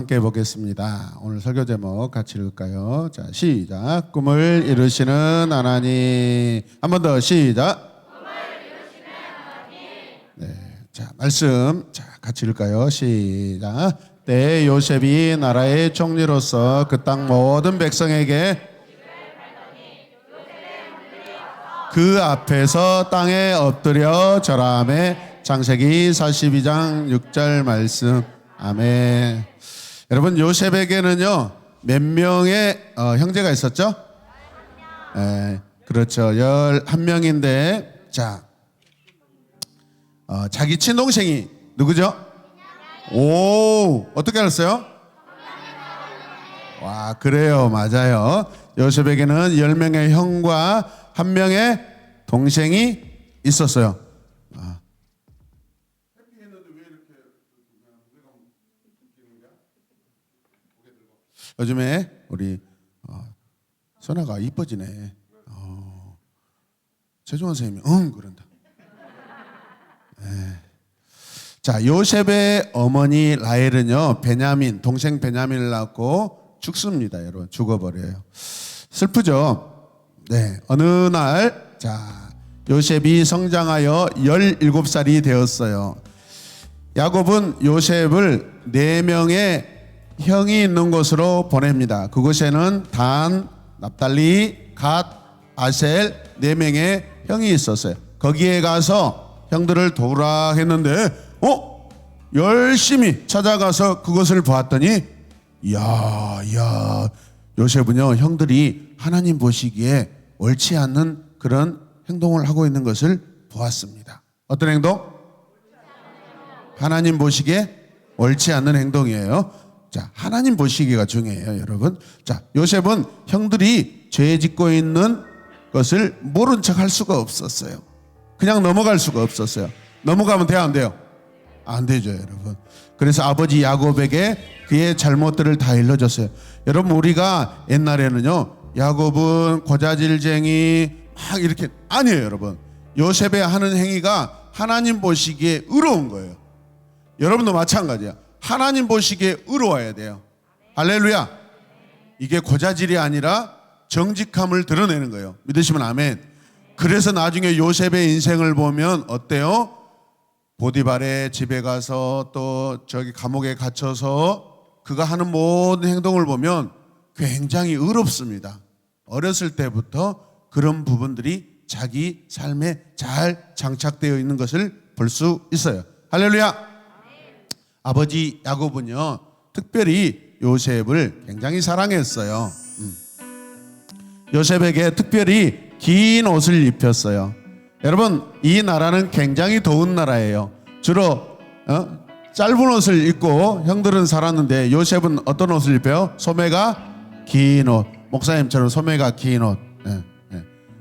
함께 보겠습니다. 오늘 설교 제목 같이 읽을까요? 자, 시작. 꿈을 이루시는 하나님. 한 번 더 시작. 꿈을 이루시는 하나님. 네, 자, 말씀 자 같이 읽을까요? 시작. 때 요셉이 나라의 총리로서 그 땅 모든 백성에게 그 앞에서 땅에 엎드려 절하매. 창세기 42장 6절 말씀. 아멘. 여러분, 요셉에게는요 몇 명의 형제가 있었죠? 그렇죠. 11명인데 자, 자기 친동생이 누구죠? 오, 어떻게 알았어요? 와, 그래요. 맞아요. 요셉에게는 10명의 형과 1명의 동생이 있었어요. 요즘에 우리 선아가 이뻐지네. 최종원 선생님이 그런다. 자, 요셉의 어머니 라헬은요 베냐민, 동생 베냐민을 낳고 죽습니다. 여러분, 죽어버려요. 슬프죠. 네, 어느 날 자, 요셉이 성장하여 17살이 되었어요. 야곱은 요셉을 4명의 형이 있는 곳으로 보냅니다. 그곳에는 단, 납달리, 갓, 아셀 4명의 형이 있었어요. 거기에 가서 형들을 도우라 했는데 열심히 찾아가서 그것을 보았더니 요셉은요 형들이 하나님 보시기에 옳지 않는 그런 행동을 하고 있는 것을 보았습니다. 어떤 행동? 하나님 보시기에 옳지 않는 행동이에요. 자, 하나님 보시기가 중요해요, 여러분. 자, 요셉은 형들이 죄 짓고 있는 것을 모른 척 할 수가 없었어요. 그냥 넘어갈 수가 없었어요. 넘어가면 돼요, 안 돼요? 안 되죠, 여러분. 그래서 아버지 야곱에게 그의 잘못들을 다 일러줬어요. 여러분, 우리가 옛날에는요 야곱은 고자질쟁이 막 이렇게 아니에요, 여러분. 요셉의 하는 행위가 하나님 보시기에 의로운 거예요. 여러분도 마찬가지야. 하나님 보시기에 의로워야 돼요. 할렐루야. 이게 고자질이 아니라 정직함을 드러내는 거예요. 믿으시면 아멘. 그래서 나중에 요셉의 인생을 보면 어때요? 보디발의 집에 가서 또 저기 감옥에 갇혀서 그가 하는 모든 행동을 보면 굉장히 의롭습니다. 어렸을 때부터 그런 부분들이 자기 삶에 잘 장착되어 있는 것을 볼 수 있어요. 할렐루야. 아버지 야곱은요 특별히 요셉을 굉장히 사랑했어요. 요셉에게 특별히 긴 옷을 입혔어요. 여러분, 이 나라는 굉장히 더운 나라예요. 주로 짧은 옷을 입고 형들은 살았는데 요셉은 어떤 옷을 입혀요? 소매가 긴 옷. 목사님처럼 소매가 긴 옷.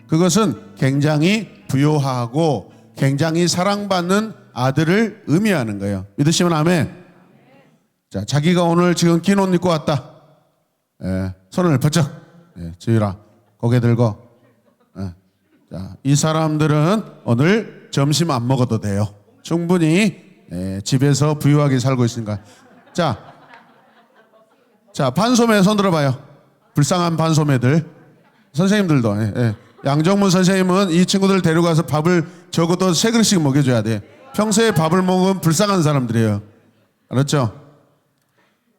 그것은 굉장히 부요하고 굉장히 사랑받는 아들을 의미하는 거예요. 믿으시면 아멘. 자, 자기가 오늘 지금 긴 옷 입고 왔다. 손을 번쩍 주의라. 고개 들고. 자, 이 사람들은 오늘 점심 안 먹어도 돼요. 충분히 집에서 부유하게 살고 있으니까. 자, 반소매 손 들어봐요. 불쌍한 반소매들. 선생님들도. 양정문 선생님은 이 친구들 데려가서 밥을 적어도 3그릇씩 먹여줘야 돼. 평소에 밥을 먹으면 불쌍한 사람들이에요. 알았죠?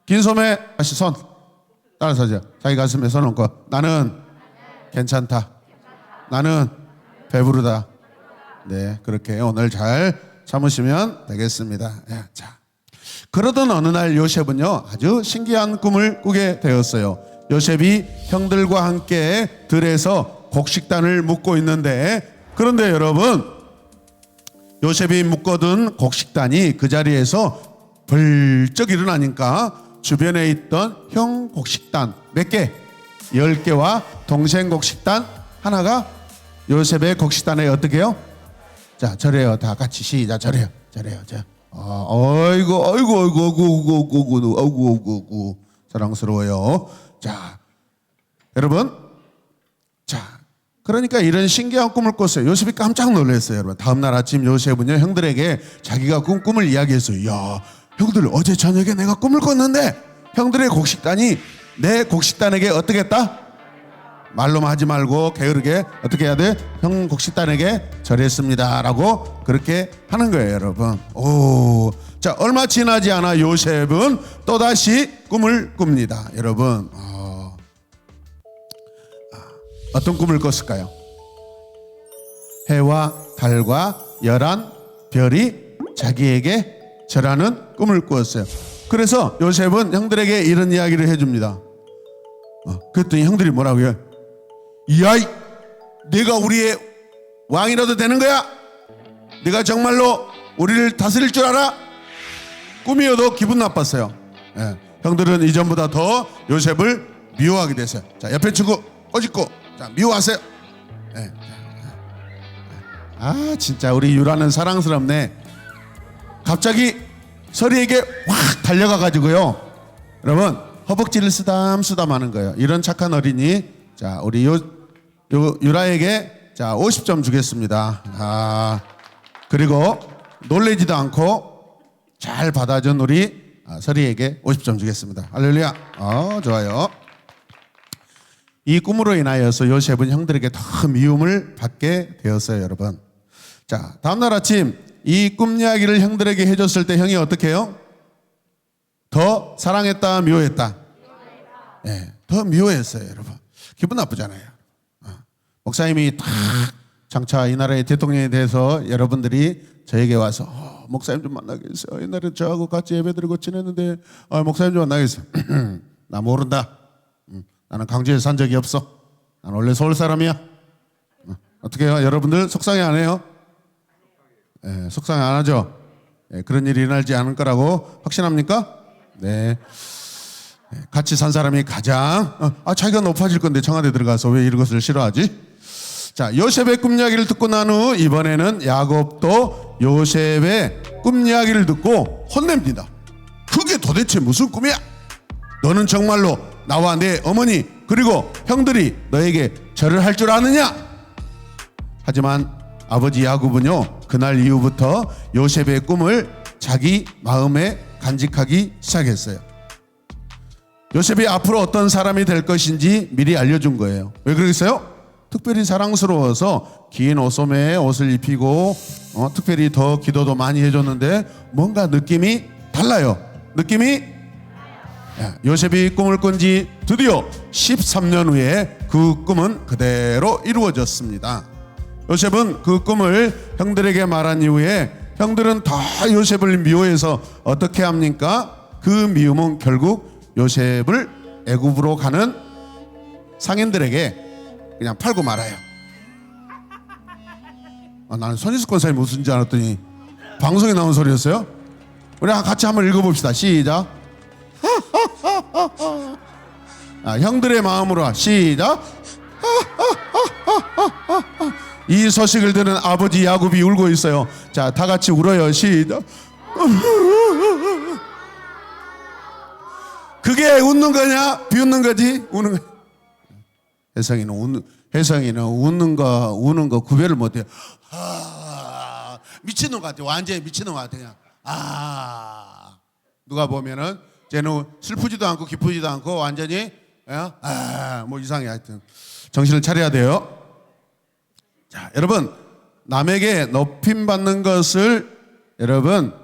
긴 소매 다시 손 따라서 하죠. 자기 가슴에 손 얹고 나는 괜찮다. 나는 배부르다. 네, 그렇게 오늘 잘 참으시면 되겠습니다. 자, 그러던 어느 날 요셉은요 아주 신기한 꿈을 꾸게 되었어요. 요셉이 형들과 함께 들에서 곡식단을 묶고 있는데, 그런데 여러분, 요셉이 묶어둔 곡식단이 그 자리에서 벌쩍 일어나니까 주변에 있던 형 곡식단 몇 개? 10개와 동생 곡식단 하나가 요셉의 곡식단에 어떻게 해요? 자, 절해요. 다 같이 시작. 절해요. 자, 아이고, 사랑스러워요. 자, 여러분, 자, 그러니까 이런 신기한 꿈을 꿨어요. 요셉이 깜짝 놀랐어요, 여러분. 다음날 아침 요셉은요 형들에게 자기가 꾼 꿈을 이야기했어요. 야, 형들 어제 저녁에 내가 꿈을 꿨는데 형들의 곡식단이 내 곡식단에게 어떻게 했다? 말로만 하지 말고 게으르게 어떻게 해야 돼? 형 곡식단에게 절했습니다 라고 그렇게 하는 거예요, 여러분. 오, 자, 얼마 지나지 않아 요셉은 또다시 꿈을 꿉니다, 여러분. 어떤 꿈을 꿨을까요? 해와 달과 열한 별이 자기에게 절하는 꿈을 꾸었어요. 그래서 요셉은 형들에게 이런 이야기를 해줍니다. 그랬더니 형들이 뭐라고요? 야이, 내가 우리의 왕이라도 되는 거야? 네가 정말로 우리를 다스릴 줄 알아? 꿈이어도 기분 나빴어요. 예, 형들은 이전보다 더 요셉을 미워하게 됐어요. 자, 옆에 친구 꼬집고, 자, 미워하세요. 예. 아, 진짜 우리 유라는 사랑스럽네. 갑자기 서리에게 확 달려가 가지고요, 여러분, 허벅지를 쓰담쓰담 하는 거예요. 이런 착한 어린이. 자, 우리 유라에게 자 50점 주겠습니다. 그리고 놀래지도 않고 잘 받아준 우리 서리에게 50점 주겠습니다. 할렐루야. 좋아요. 이 꿈으로 인하여서 요셉은 형들에게 더 미움을 받게 되었어요, 여러분. 자, 다음날 아침 이 꿈 이야기를 형들에게 해줬을 때 형이 어떻게 해요? 더 사랑했다, 미워했다? 네, 더 미워했어요, 여러분. 기분 나쁘잖아요. 목사님이 딱 장차 이 나라의 대통령에 대해서 여러분들이 저에게 와서 목사님 좀 만나겠어요. 옛날에 저하고 같이 예배드리고 지냈는데 목사님 좀 만나겠어요. 나 모른다. 나는 강주에 산 적이 없어. 나는 원래 서울 사람이야. 어떻게 해요? 여러분들 속상해 안 해요? 네, 속상해 안 하죠? 네, 그런 일이 일어나지 않을 거라고 확신합니까? 네. 같이 산 사람이 가장 자기가 높아질 건데 청와대 들어가서 왜 이것을 싫어하지? 자, 요셉의 꿈 이야기를 듣고 난 후 이번에는 야곱도 요셉의 꿈 이야기를 듣고 혼냅니다. 그게 도대체 무슨 꿈이야? 너는 정말로 나와 내 어머니 그리고 형들이 너에게 절을 할 줄 아느냐? 하지만 아버지 야곱은요, 그날 이후부터 요셉의 꿈을 자기 마음에 간직하기 시작했어요. 요셉이 앞으로 어떤 사람이 될 것인지 미리 알려준 거예요. 왜 그러겠어요? 특별히 사랑스러워서 긴 옷소매에 옷을 입히고 특별히 더 기도도 많이 해줬는데 뭔가 느낌이 달라요. 느낌이 요셉이 꿈을 꾼 지 드디어 13년 후에 그 꿈은 그대로 이루어졌습니다. 요셉은 그 꿈을 형들에게 말한 이후에 형들은 다 요셉을 미워해서 어떻게 합니까? 그 미움은 결국 요셉을 애굽으로 가는 상인들에게 그냥 팔고 말아요. 나는 손희숙 권사님 무슨 줄 알았더니 방송에 나온 소리였어요. 우리 같이 한번 읽어봅시다. 시작. 형들의 마음으로 시작. 이 소식을 듣는 아버지 야곱이 울고 있어요. 자, 다 같이 울어요. 시작. 그게 웃는 거냐? 비웃는 거지? 우는 거. 혜성이는 웃는 거 우는 거 구별을 못해요. 미친놈 같아. 완전히 미친놈 같아. 그냥 누가 보면은 쟤는 슬프지도 않고 기쁘지도 않고 완전히 뭐 이상해. 하여튼 정신을 차려야 돼요. 자, 여러분, 남에게 높임 받는 것을 여러분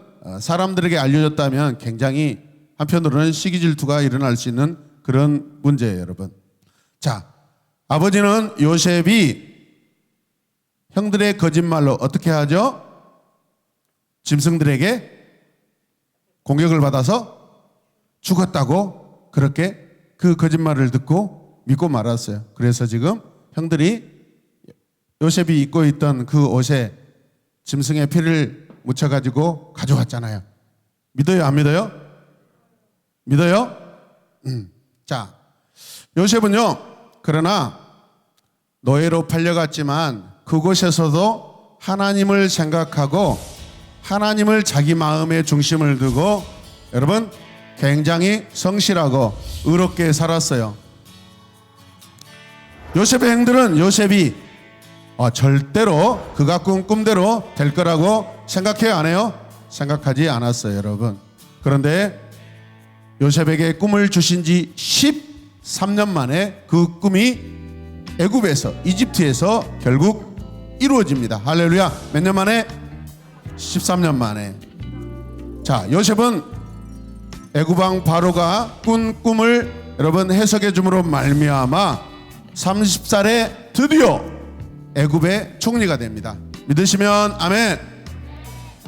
사람들에게 알려줬다면 굉장히 한편으로는 시기 질투가 일어날 수 있는 그런 문제예요, 여러분. 자, 아버지는 요셉이 형들의 거짓말로 어떻게 하죠? 짐승들에게 공격을 받아서 죽었다고 그렇게 그 거짓말을 듣고 믿고 말았어요. 그래서 지금 형들이 요셉이 입고 있던 그 옷에 짐승의 피를 묻혀가지고 가져왔잖아요. 믿어요, 안 믿어요? 믿어요? 자, 요셉은요, 그러나 노예로 팔려갔지만 그곳에서도 하나님을 생각하고 하나님을 자기 마음의 중심을 두고 여러분 굉장히 성실하고 의롭게 살았어요. 요셉의 행들은 요셉이 절대로 그가 꾼 꿈대로 될 거라고 생각해요, 안 해요? 생각하지 않았어요, 여러분. 그런데 요셉에게 꿈을 주신 지 13년 만에 그 꿈이 애굽에서, 이집트에서 결국 이루어집니다. 할렐루야. 몇 년 만에? 13년 만에. 자, 요셉은 애굽왕 바로가 꾼 꿈을 여러분 해석해 줌으로 말미암아 30살에 드디어 애굽의 총리가 됩니다. 믿으시면 아멘.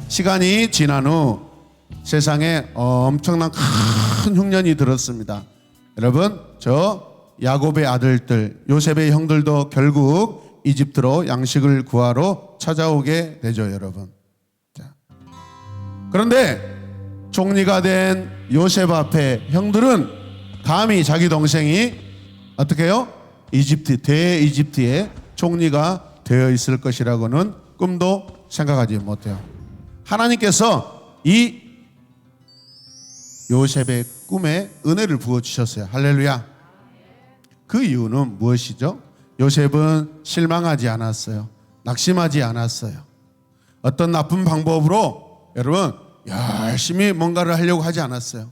시간이 지난 후 세상에 엄청난 큰 흉년이 들었습니다. 여러분, 저 야곱의 아들들, 요셉의 형들도 결국 이집트로 양식을 구하러 찾아오게 되죠, 여러분. 자, 그런데 총리가 된 요셉 앞에 형들은 감히 자기 동생이 어떻게 해요? 대이집트의 총리가 되어 있을 것이라고는 꿈도 생각하지 못해요. 하나님께서 이 요셉의 꿈에 은혜를 부어주셨어요. 할렐루야. 그 이유는 무엇이죠? 요셉은 실망하지 않았어요. 낙심하지 않았어요. 어떤 나쁜 방법으로 여러분 열심히 뭔가를 하려고 하지 않았어요.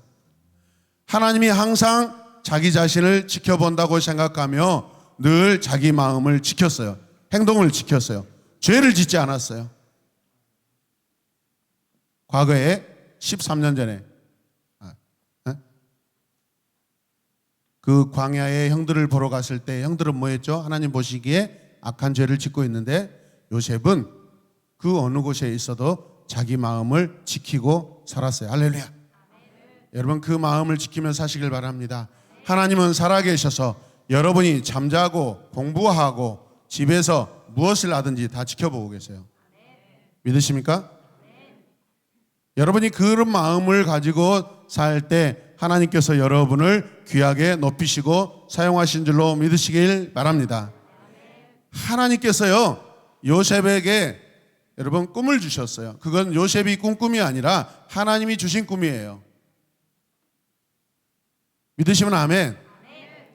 하나님이 항상 자기 자신을 지켜본다고 생각하며 늘 자기 마음을 지켰어요. 행동을 지켰어요. 죄를 짓지 않았어요. 과거에 13년 전에 그 광야의 형들을 보러 갔을 때 형들은 뭐 했죠? 하나님 보시기에 악한 죄를 짓고 있는데 요셉은 그 어느 곳에 있어도 자기 마음을 지키고 살았어요. 할렐루야. 여러분, 그 마음을 지키며 사시길 바랍니다. 하나님은 살아계셔서 여러분이 잠자고 공부하고 집에서 무엇을 하든지 다 지켜보고 계세요. 믿으십니까? 여러분이 그런 마음을 가지고 살 때 하나님께서 여러분을 귀하게 높이시고 사용하신 줄로 믿으시길 바랍니다. 하나님께서요 요셉에게 여러분 꿈을 주셨어요. 그건 요셉이 꾼 꿈이 아니라 하나님이 주신 꿈이에요. 믿으시면 아멘.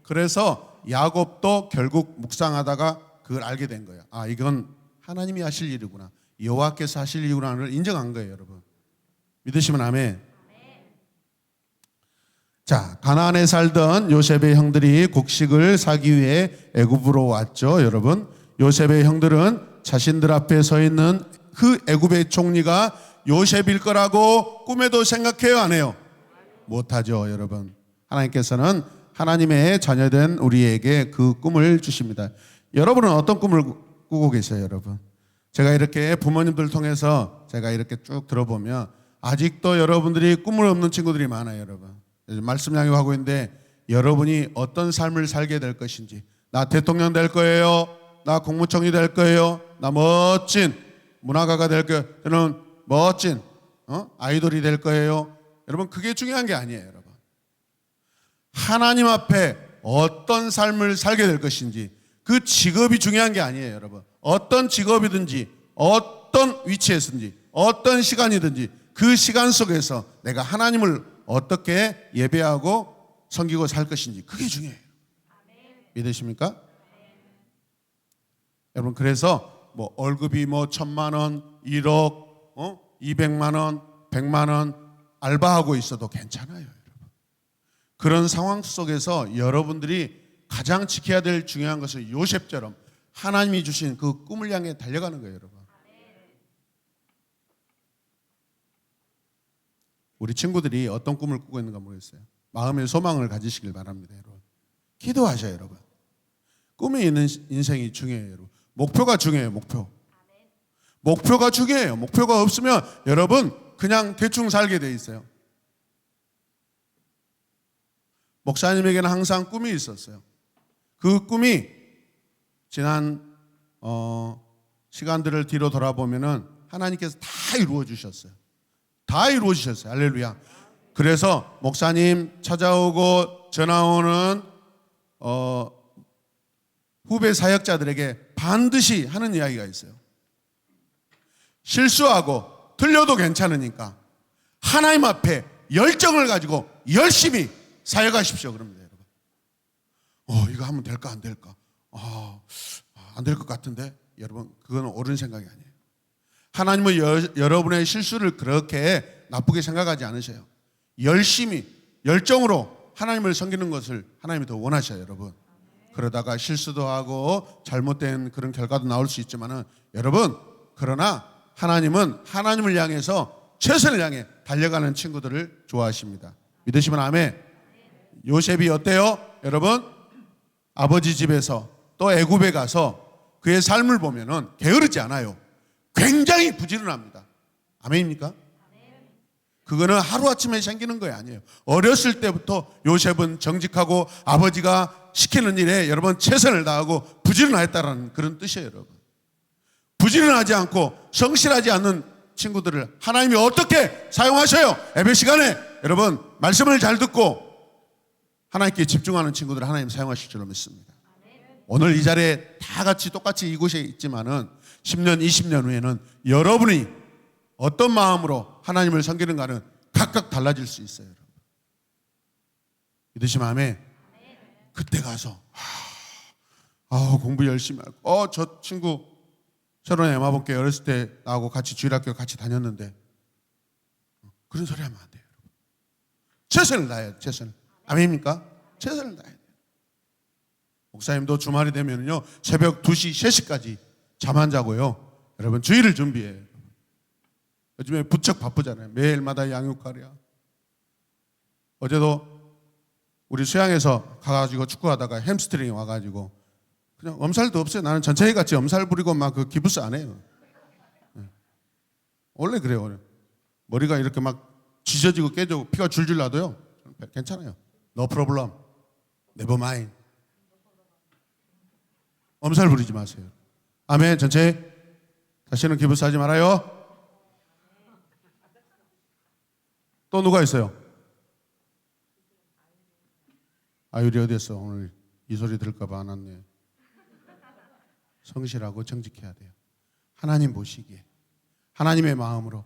그래서 야곱도 결국 묵상하다가 그걸 알게 된 거예요. 아, 이건 하나님이 하실 일이구나, 여호와께서 하실 일이구나를 인정한 거예요. 여러분 믿으시면 아멘. 자, 가나안에 살던 요셉의 형들이 곡식을 사기 위해 애굽으로 왔죠. 여러분, 요셉의 형들은 자신들 앞에 서 있는 그 애굽의 총리가 요셉일 거라고 꿈에도 생각해요, 안 해요? 못하죠. 여러분, 하나님께서는 하나님의 자녀된 우리에게 그 꿈을 주십니다. 여러분은 어떤 꿈을 꾸고 계세요? 여러분, 제가 이렇게 부모님들 통해서 제가 이렇게 쭉 들어보면 아직도 여러분들이 꿈을 없는 친구들이 많아요. 여러분, 말씀 양육하고 있는데 여러분이 어떤 삶을 살게 될 것인지, 나 대통령 될 거예요, 나 국무총리 될 거예요, 나 멋진 문화가가 될 거예요, 저는 멋진 아이돌이 될 거예요. 여러분, 그게 중요한 게 아니에요. 여러분, 하나님 앞에 어떤 삶을 살게 될 것인지, 그 직업이 중요한 게 아니에요. 여러분, 어떤 직업이든지 어떤 위치에서든지 어떤 시간이든지 그 시간 속에서 내가 하나님을 어떻게 예배하고 섬기고 살 것인지, 그게 중요해요. 믿으십니까? 여러분, 그래서 뭐 월급이 뭐 1,000만 원, 1억, 200만 원, 100만 원 알바하고 있어도 괜찮아요. 여러분, 그런 상황 속에서 여러분들이 가장 지켜야 될 중요한 것은 요셉처럼 하나님이 주신 그 꿈을 향해 달려가는 거예요. 여러분, 우리 친구들이 어떤 꿈을 꾸고 있는가 모르겠어요. 마음의 소망을 가지시길 바랍니다. 여러분, 기도하셔요. 여러분, 꿈이 있는 인생이 중요해요. 여러분, 목표가 중요해요. 목표가 중요해요. 목표가 없으면 여러분 그냥 대충 살게 돼 있어요. 목사님에게는 항상 꿈이 있었어요. 그 꿈이 지난 시간들을 뒤로 돌아보면은 하나님께서 다 이루어 주셨어요. 다 이루어 주셨어요. 할렐루야. 그래서 목사님 찾아오고 전화 오는 후배 사역자들에게 반드시 하는 이야기가 있어요. 실수하고 틀려도 괜찮으니까 하나님 앞에 열정을 가지고 열심히 사역하십시오. 그럽니다. 여러분, 이거 하면 될까 안 될까? 안 될 것 같은데. 여러분, 그건 옳은 생각이 아니에요. 하나님은 여러분의 실수를 그렇게 나쁘게 생각하지 않으셔요. 열심히 열정으로 하나님을 섬기는 것을 하나님이 더 원하셔요, 여러분. 그러다가 실수도 하고 잘못된 그런 결과도 나올 수 있지만은 여러분, 그러나 하나님은 하나님을 향해서 최선을 향해 달려가는 친구들을 좋아하십니다. 믿으시면 아멘. 요셉이 어때요? 여러분, 아버지 집에서 또 애굽에 가서 그의 삶을 보면은 게으르지 않아요. 굉장히 부지런합니다. 아멘입니까? 그거는 하루아침에 생기는 거 아니에요. 어렸을 때부터 요셉은 정직하고 아버지가 시키는 일에 여러분 최선을 다하고 부지런하였다라는 그런 뜻이에요, 여러분. 부지런하지 않고 성실하지 않는 친구들을 하나님이 어떻게 사용하셔요? 예배 시간에 여러분 말씀을 잘 듣고 하나님께 집중하는 친구들을 하나님 사용하실 줄로 믿습니다. 오늘 이 자리에 다 같이 똑같이 이곳에 있지만은 10년, 20년 후에는 여러분이 어떤 마음으로 하나님을 섬기는가는 각각 달라질 수 있어요, 여러분. 믿으시면 아멘. 그때 가서 공부 열심히 하고 저 친구 철원의 에마본께 어렸을 때 나하고 같이 주일학교 같이 다녔는데 그런 소리 하면 안 돼요, 여러분. 최선을 다해야 최선을. 아멘입니까? 최선을 다해야 돼요. 목사님도 주말이 되면요 새벽 2시, 3시까지 잠 안 자고요 여러분 주일을 준비해요. 요즘에 부쩍 바쁘잖아요. 매일마다 양육하랴. 어제도 우리 수양에서 가가지고 축구하다가 햄스트링이 와가지고 그냥 엄살도 없어요. 나는 전체에 같이 엄살 부리고 막 그 기부스 안 해요. 원래 그래요. 머리가 이렇게 막 찢어지고 깨지고 피가 줄줄 나도요 괜찮아요. No problem. Never mind. 엄살 부리지 마세요. 아멘. 전체 다시는 기부스 하지 말아요. 또 누가 있어요? 아유리 어디였어? 오늘 이 소리 들을까 봐 안 왔네. 성실하고 정직해야 돼요. 하나님 보시기에 하나님의 마음으로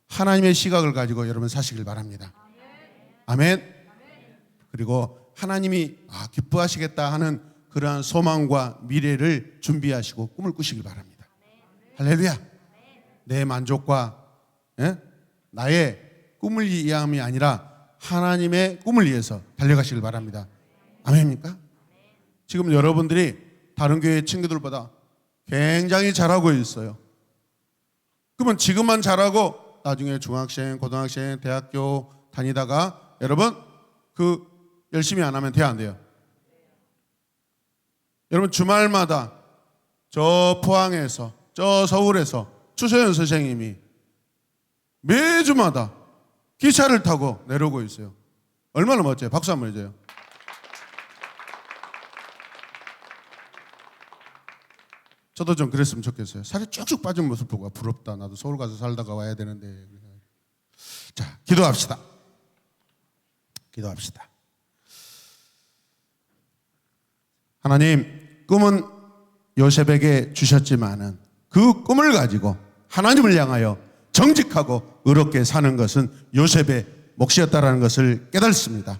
하나님의 시각을 가지고 여러분 사시길 바랍니다. 아멘. 그리고 하나님이 기뻐하시겠다 하는 그러한 소망과 미래를 준비하시고 꿈을 꾸시길 바랍니다. 할렐루야. 내 만족과 나의 꿈을 위함이 아니라 하나님의 꿈을 위해서 달려가시길 바랍니다. 아멘입니까? 지금 여러분들이 다른 교회 친구들보다 굉장히 잘하고 있어요. 그러면 지금만 잘하고 나중에 중학생, 고등학생, 대학교 다니다가 여러분 그 열심히 안 하면 돼요, 안 돼요? 여러분 주말마다 저 포항에서 저 서울에서 추서연 선생님이 매주마다 기차를 타고 내려오고 있어요. 얼마나 멋져요. 박수 한번 해줘요. 저도 좀 그랬으면 좋겠어요. 살이 쭉쭉 빠진 모습 보고 부럽다. 나도 서울 가서 살다가 와야 되는데. 자, 기도합시다. 기도합시다. 하나님, 꿈은 요셉에게 주셨지만은 그 꿈을 가지고 하나님을 향하여 정직하고 의롭게 사는 것은 요셉의 몫이었다라는 것을 깨닫습니다.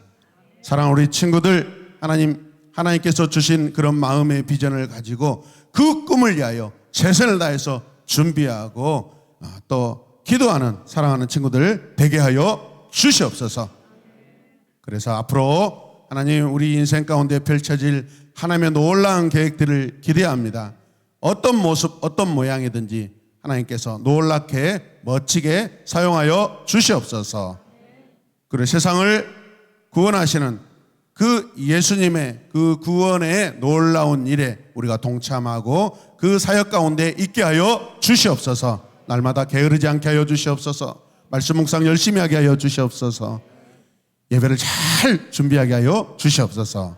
사랑하는 우리 친구들, 하나님께서 주신 그런 마음의 비전을 가지고 그 꿈을 위하여 최선을 다해서 준비하고 또 기도하는 사랑하는 친구들 되게 하여 주시옵소서. 그래서 앞으로 하나님 우리 인생 가운데 펼쳐질 하나님의 놀라운 계획들을 기대합니다. 어떤 모습, 어떤 모양이든지 하나님께서 놀랍게 멋지게 사용하여 주시옵소서. 그리고 세상을 구원하시는 그 예수님의 그 구원의 놀라운 일에 우리가 동참하고 그 사역 가운데 있게 하여 주시옵소서. 날마다 게으르지 않게 하여 주시옵소서. 말씀 묵상 열심히 하게 하여 주시옵소서. 예배를 잘 준비하게 하여 주시옵소서.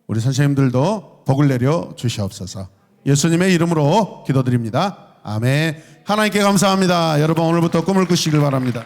우리 선생님들도 복을 내려 주시옵소서. 예수님의 이름으로 기도드립니다. 아멘. 하나님께 감사합니다. 여러분 오늘부터 꿈을 꾸시길 바랍니다.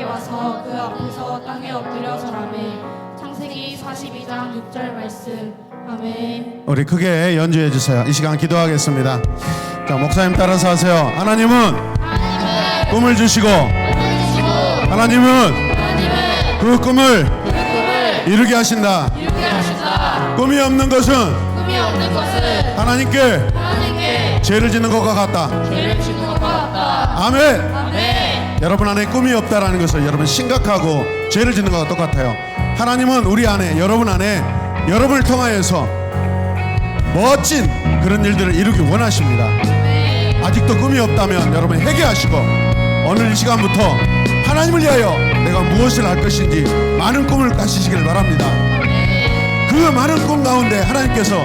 와서 그 앞에서 땅에 엎드려 절하매. 창세기 42장 6절 말씀. 아멘. 우리 크게 연주해 주세요. 이 시간 기도하겠습니다. 자, 목사님 따라서 하세요. 하나님은 꿈을 주시고 하나님은 그 꿈을 이루게 하신다. 꿈이 없는 것은 하나님께 죄를 짓는 것과 같다. 아멘. 여러분 안에 꿈이 없다라는 것을 여러분 심각하고 죄를 짓는 것과 똑같아요. 하나님은 우리 안에, 여러분 안에, 여러분을 통하여서 멋진 그런 일들을 이루기 원하십니다. 아직도 꿈이 없다면 여러분 회개하시고 오늘 이 시간부터 하나님을 위하여 내가 무엇을 할 것인지 많은 꿈을 가지시길 바랍니다. 그 많은 꿈 가운데 하나님께서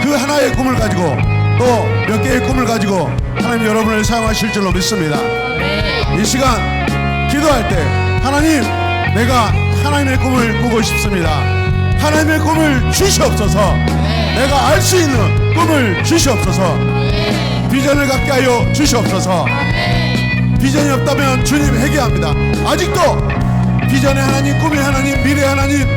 그 하나의 꿈을 가지고 또 몇 개의 꿈을 가지고 하나님 여러분을 사용하실 줄로 믿습니다. 이 시간 기도할 때 하나님, 내가 하나님의 꿈을 꾸고 싶습니다. 하나님의 꿈을 주시옵소서. 내가 알 수 있는 꿈을 주시옵소서. 비전을 갖게 하여 주시옵소서. 비전이 없다면 주님 회개합니다. 아직도 비전의 하나님, 꿈의 하나님, 미래의 하나님,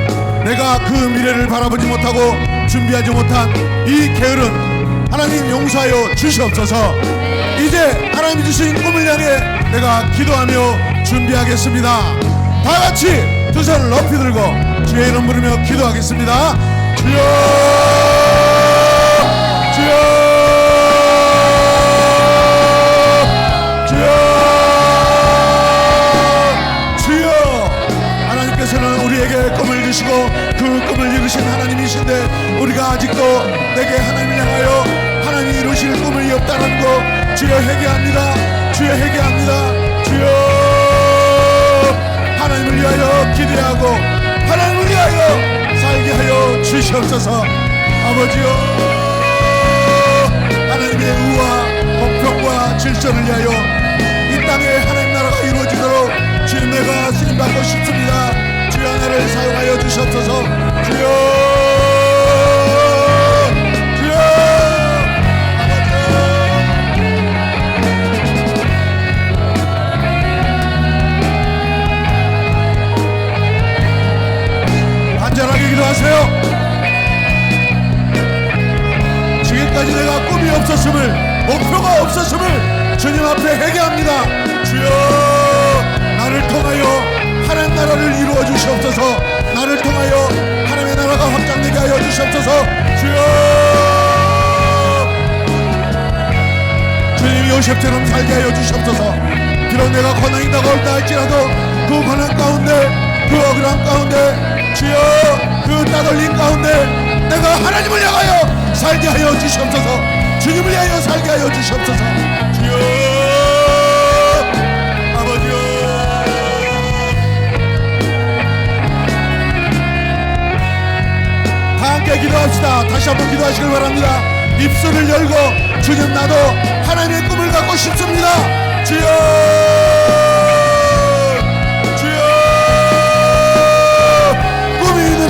내가 그 미래를 바라보지 못하고 준비하지 못한 이 게으른 하나님 용서하여 주시옵소서. 이제 하나님이 주신 꿈을 향해 내가 기도하며 준비하겠습니다. 다 같이 두 손을 높이 들고 주의 이름 부르며 기도하겠습니다. 주여, 주여, 주여, 주여. 하나님께서는 우리에게 꿈을 주시고 그 꿈을 이루신 하나님이신데 우리가 아직도 내게 하나님을 향하여 하나님이 이루실 꿈이 없다는 거 주여 회개합니다. 주여 회개합니다. 주여, 하나님을 위하여 기대하고 하나님을 위하여 살게 하여 주시옵소서. 아버지여, 하나님의 의와 공평과 질서를 위하여 이 땅에 하나님 나라가 이루어지도록 주님, 내가 쓰임받고 싶습니다. 주여, 나를 사용하여 주시옵소서. 주여, 간절하게 기도하세요. 지금까지 내가 꿈이 없었음을, 목표가 없었음을 주님 앞에 회개합니다. 주여, 나를 통하여 하나님 나라를 이루어 주시옵소서. 나를 통하여 하나님의 나라가 확장되게 하여 주시옵소서. 주여, 주님이 요셉처럼 살게 하여 주시옵소서. 비록 내가 고난이 다가올다 할지라도 그 고난 가운데, 그 억울함 가운데, 주여, 그 따돌림 가운데 내가 하나님을 향하여 살게 하여 주시옵소서. 주님을 향하여 살게 하여 주시옵소서. 주여, 아버지여, 다 함께 기도합시다. 다시 한번 기도하시길 바랍니다. 입술을 열고 주님, 나도 하나님의 꿈을 갖고 싶습니다. 주여,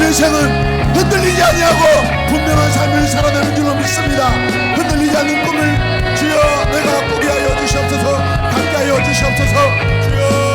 인생은 흔들리지 아니하고 분명한 삶을 살아내는 줄로 믿습니다. 흔들리지 않는 꿈을 주여, 내가 꾸게 하여 주시옵소서. 갖게 하여 주시옵소서. 주여,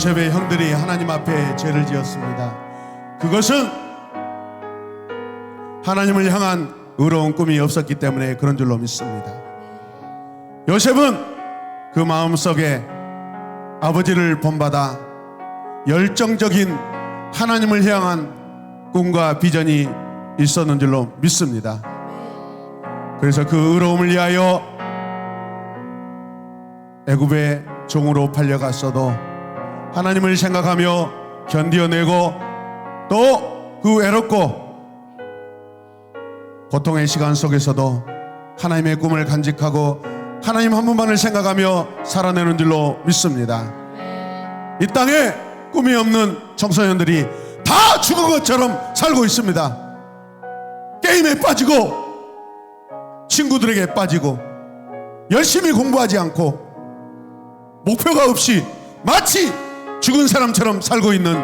요셉의 형들이 하나님 앞에 죄를 지었습니다. 그것은 하나님을 향한 의로운 꿈이 없었기 때문에 그런 줄로 믿습니다. 요셉은 그 마음속에 아버지를 본받아 열정적인 하나님을 향한 꿈과 비전이 있었는 줄로 믿습니다. 그래서 그 의로움을 위하여 애굽의 종으로 팔려갔어도 하나님을 생각하며 견디어내고 또 그 외롭고 고통의 시간 속에서도 하나님의 꿈을 간직하고 하나님 한 분만을 생각하며 살아내는 줄로 믿습니다. 이 땅에 꿈이 없는 청소년들이 다 죽은 것처럼 살고 있습니다. 게임에 빠지고 친구들에게 빠지고 열심히 공부하지 않고 목표가 없이 마치 죽은 사람처럼 살고 있는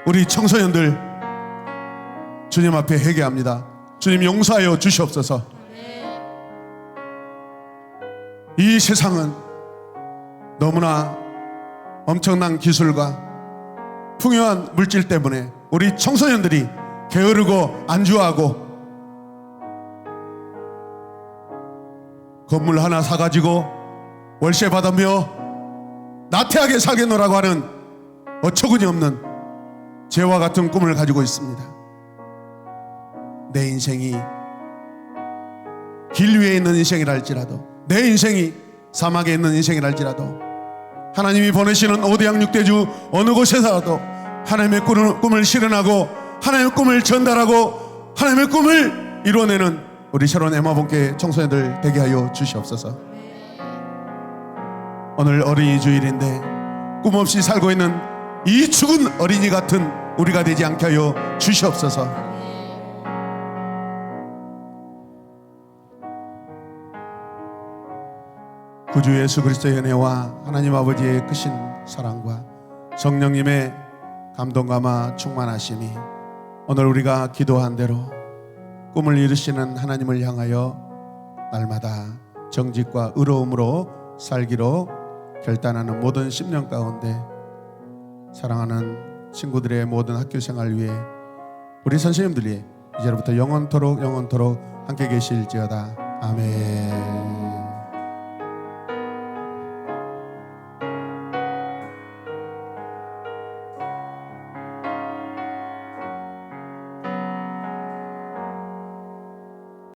우리 청소년들, 주님 앞에 회개합니다. 주님 용서하여 주시옵소서. 이 세상은 너무나 엄청난 기술과 풍요한 물질 때문에 우리 청소년들이 게으르고 안주하고 건물 하나 사가지고 월세 받으며 나태하게 살겠노라고 하는 어처구니 없는 죄와 같은 꿈을 가지고 있습니다. 내 인생이 길 위에 있는 인생이라 할지라도, 내 인생이 사막에 있는 인생이라 할지라도, 하나님이 보내시는 오대양 육대주 어느 곳에서라도 하나님의 꿈을 실현하고 하나님의 꿈을 전달하고 하나님의 꿈을 이루어내는 우리 새로운 에마본교회 청소년들 되게 하여 주시옵소서. 오늘 어린이 주일인데 꿈 없이 살고 있는 이 죽은 어린이 같은 우리가 되지 않게 하여 주시옵소서. 구주 예수 그리스도의 은혜와 하나님 아버지의 크신 사랑과 성령님의 감동감화 충만하심이 오늘 우리가 기도한 대로 꿈을 이루시는 하나님을 향하여 날마다 정직과 의로움으로 살기로 결단하는 모든 10년 가운데 사랑하는 친구들의 모든 학교 생활 위에 우리 선생님들이 이제부터 영원토록 함께 계실지어다. 아멘.